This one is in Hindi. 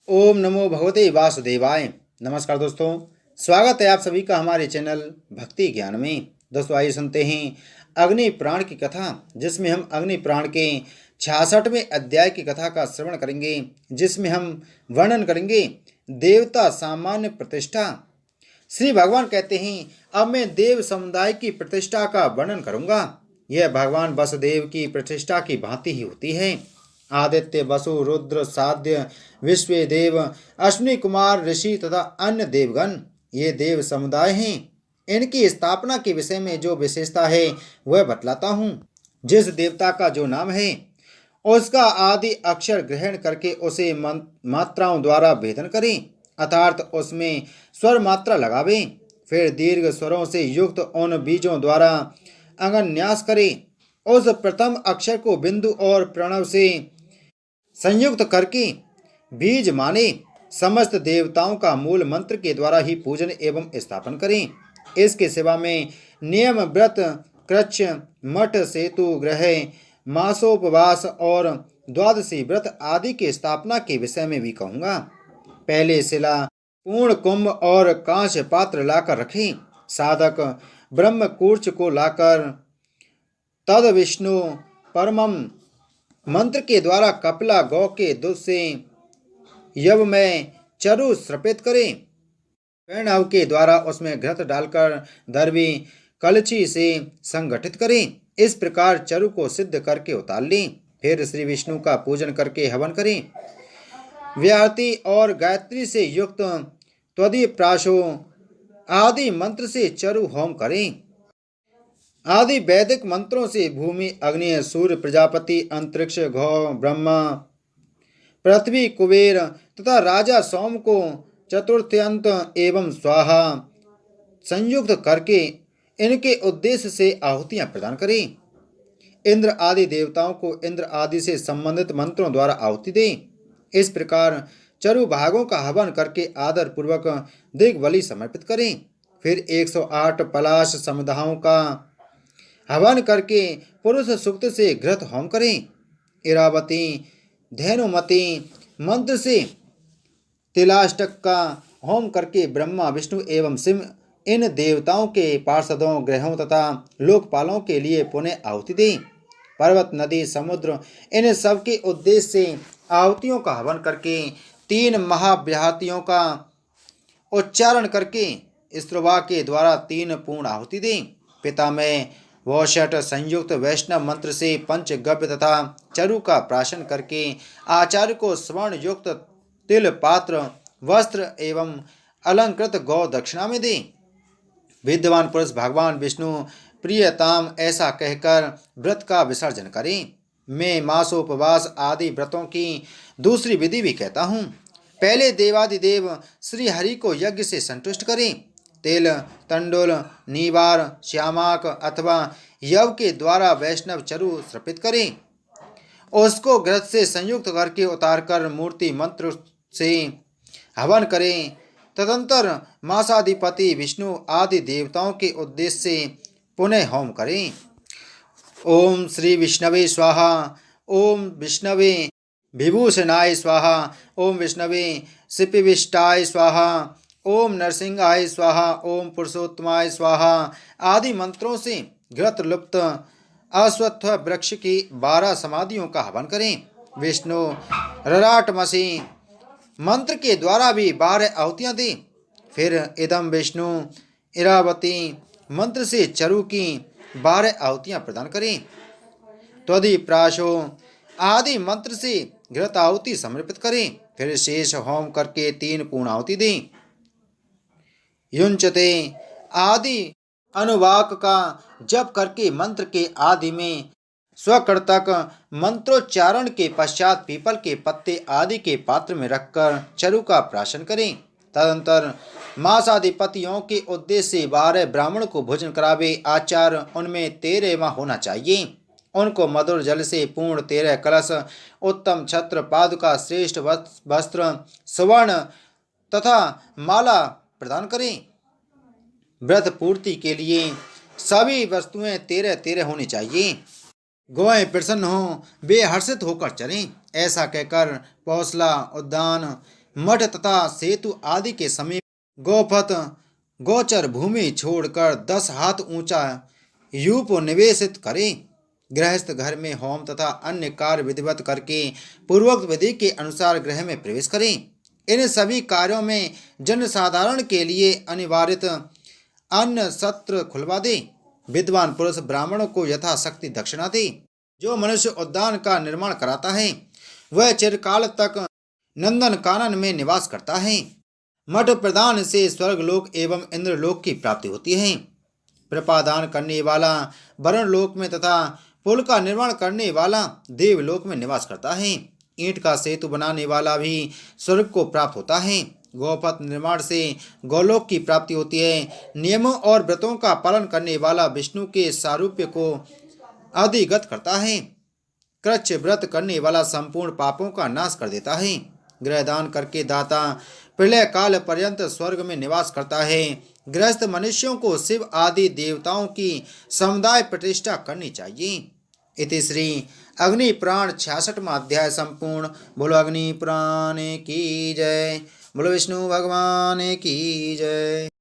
ओम नमो भगवते वासुदेवाय। नमस्कार दोस्तों, स्वागत है आप सभी का हमारे चैनल भक्ति ज्ञान में। दोस्तों आइए सुनते हैं अग्नि प्राण की कथा, जिसमें हम अग्नि प्राण के 66वें अध्याय की कथा का श्रवण करेंगे, जिसमें हम वर्णन करेंगे देवता सामान्य प्रतिष्ठा। श्री भगवान कहते हैं, अब मैं देव समुदाय की प्रतिष्ठा का वर्णन करूंगा। यह भगवान वसुदेव की प्रतिष्ठा की भांति ही होती है। आदित्य, वसु, रुद्र, साध्य, विश्व देव, अश्विनी कुमार, ऋषि तथा अन्य देवगण, ये देव समुदाय हैं। इनकी स्थापना के विषय में जो विशेषता है वह बतलाता हूँ। जिस देवता का जो नाम है उसका आदि अक्षर ग्रहण करके उसे मात्राओं द्वारा भेदन करें, अर्थात उसमें स्वर मात्रा लगावे। फिर दीर्घ स्वरों से युक्त उन बीजों द्वारा अंगन्यास करें। उस प्रथम अक्षर को बिंदु और प्रणव से संयुक्त करके बीज माने समस्त देवताओं का मूल मंत्र के द्वारा ही पूजन एवं स्थापन करें। इसके सेवा में नियम, व्रत, कृच्छ, मठ, सेतु, ग्रह, मासोपवास और द्वादशी व्रत आदि की स्थापना के विषय में भी कहूँगा। पहले शिला, पूर्ण कुंभ और कांच पात्र लाकर रखें। साधक ब्रह्म कूर्च को लाकर तद विष्णु परमम मंत्र के द्वारा कपिला गौ के दूध से यव में चरु श्रपित करें। प्रणव के द्वारा उसमें घृत डालकर दरवी कलची से संगठित करें। इस प्रकार चरु को सिद्ध करके उतार लें। फिर श्री विष्णु का पूजन करके हवन करें। व्याहति और गायत्री से युक्त त्वदि प्राशो आदि मंत्र से चरु होम करें। आदि वैदिक मंत्रों से भूमि, अग्नि, सूर्य, प्रजापति, अंतरिक्ष, घौ, ब्रह्मा, पृथ्वी, कुबेर तथा राजा सोम को चतुर्थ्यंत एवं स्वाहा संयुक्त करके इनके उद्देश्य से आहुतियां प्रदान करें। इंद्र आदि देवताओं को इंद्र आदि से संबंधित मंत्रों द्वारा आहुति दें। इस प्रकार चरु भागों का हवन करके आदर पूर्वक दिग्बलि समर्पित करें। फिर 108 पलाश समुदायों का हवन करके पुरुष सूक्त से घृत होम करें। इरावती, धेनुमती मंत्र से तिलाष्टक का होम करके ब्रह्मा, विष्णु एवं शिव इन देवताओं के पार्षदों, ग्रहों तथा लोकपालों के लिए पुनः आहुति दें। पर्वत, नदी, समुद्र इन सब के उद्देश्य से आहुतियों का हवन करके 3 महाव्याहतियों का उच्चारण करके स्त्रुवा के द्वारा 3 पूर्ण आहुति दें। पिता में वोषट संयुक्त वैष्णव मंत्र से पंचगव्य तथा चरु का प्राशन करके आचार्य को स्वर्ण युक्त तिल, पात्र, वस्त्र एवं अलंकृत गौ दक्षिणा में दें। विद्वान पुरुष भगवान विष्णु प्रियताम ऐसा कहकर व्रत का विसर्जन करें। मैं मासोपवास आदि व्रतों की दूसरी विधि भी कहता हूँ। पहले देवादिदेव श्री हरि को यज्ञ से संतुष्ट करें। तेल, तंडुल, नीवार, श्यामाक अथवा यव के द्वारा वैष्णव चरु श्रपित करें। उसको घृत से संयुक्त करके उतारकर मूर्ति मंत्र से हवन करें। तदंतर मासाधिपति विष्णु आदि देवताओं के उद्देश्य से पुनः होम करें। ओम श्री विष्णवे स्वाहा, ओम विष्णवे विभूषणाय स्वाहा, ओम विष्णवे सिपिविष्टाय स्वाहा, ओम नरसिंहाय स्वाहा, ओम पुरुषोत्तमाय स्वाहा आदि मंत्रों से घृत लुप्त अश्वत्थ वृक्ष की 12 समाधियों का हवन करें। विष्णु रराटमसी मंत्र के द्वारा भी 12 आहुतियां दें। फिर इदम विष्णु इरावती मंत्र से चरु की 12 आहुतियां प्रदान करें। त्वदि प्राशो आदि मंत्र से घृत आहुति समर्पित करें। फिर शेष होम करके 3 पूर्ण आहुति दें। युंचते आदि अनुवाक का जप करके मंत्र के आदि में स्वकर्तक मंत्रोच्चारण के पश्चात पीपल के पत्ते आदि के पात्र में रखकर चरु का प्राशन करें। तदंतर मासाधिपतियों के उद्देश्य से 12 ब्राह्मण को भोजन करावे। आचार उनमें 13वां होना चाहिए। उनको मधुर जल से पूर्ण 13 कलश, उत्तम छत्र, पादुका, श्रेष्ठ वस्त्र, स्वर्ण तथा माला प्रदान करें। व्रत पूर्ति के लिए सभी वस्तुएं 13-13 होनी चाहिए। गौएं प्रसन्न हों, वे हर्षित होकर चरें। ऐसा कहकर पौसला, उद्यान, मठ तथा सेतु आदि के समीप गोपथ गोचर भूमि छोड़कर 10 हाथ ऊंचा यूप निवेशित करे। गृहस्थ घर में होम तथा अन्य कार्य विधिवत करके पूर्वोक्त विधि के अनुसार गृह में प्रवेश करें। इन सभी कार्यों में जन साधारण के लिए अनिवार्यत अन्न सत्र खुलवा दे। विद्वान पुरुष ब्राह्मणों को यथाशक्ति दक्षिणा दे। जो मनुष्य उद्यान का निर्माण कराता है वह चिरकाल तक नंदन कानन में निवास करता है। मठ प्रदान से स्वर्गलोक एवं इंद्रलोक की प्राप्ति होती है। प्रपादान करने वाला वरुण लोक में तथा पुल का निर्माण करने वाला देवलोक में निवास करता है। ईंट का सेतु बनाने वाला भी स्वर्ग को प्राप्त होता है। गौपथ निर्माण से गौलोक की प्राप्ति होती है। नियमों और व्रतों का पालन करने वाला विष्णु के सारूप्य को अधिगत करता है। कृच्छ व्रत करने वाला संपूर्ण पापों का नाश कर देता है। गृहदान करके दाता प्रलय काल पर्यंत स्वर्ग में निवास करता है। गृहस्थ मनुष्यों को शिव आदि देवताओं की समुदाय प्रतिष्ठा करनी चाहिए। इति श्री अग्नि पुराण 66वां अध्याय संपूर्ण। बोलो अग्नि पुराण की जय। बोलो विष्णु भगवान की जय।